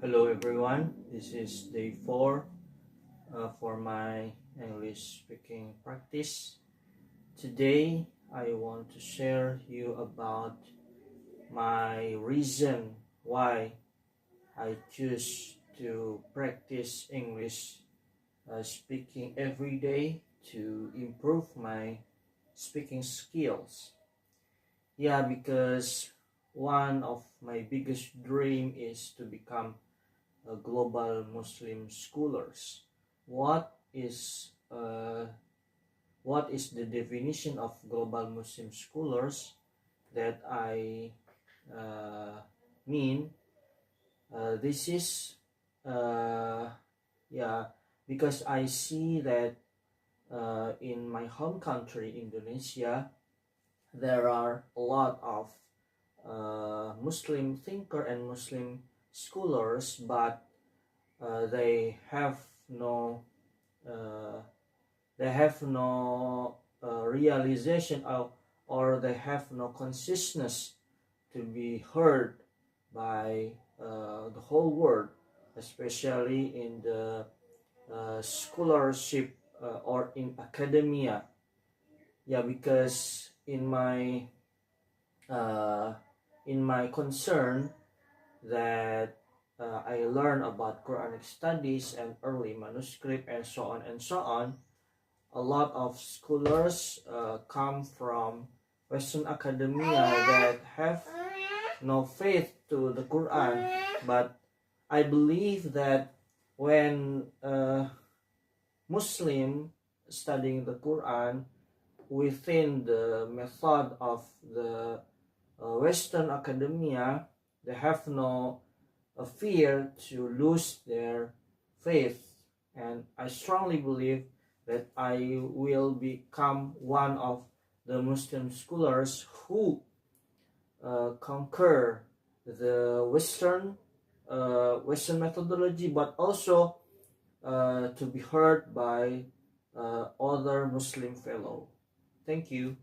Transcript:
Hello everyone, this is day 4 for my English speaking practice. Today I want to share you about my reason why I choose to practice English speaking every day to improve my speaking skills. Because one of my biggest dream is to become a global Muslim scholars. What is uh, what is the definition of global Muslim scholars that I uh, mean? This is uh, yeah because I see that in my home country Indonesia there are a lot of Muslim thinker and Muslim scholars, but they have no uh, realization or they have no consciousness to be heard by the whole world, especially in the scholarship or in academia. Because uh, in my concern that I learn about Quranic studies and early manuscript and so on and so on. A lot of scholars come from Western academia that have no faith to the Quran, but I believe that when Muslim studying the Quran within the method of the Western academia, they have no fear to lose their faith, and I strongly believe that I will become one of the Muslim scholars who conquer the Western methodology, but also to be heard by other Muslim fellow. Thank you.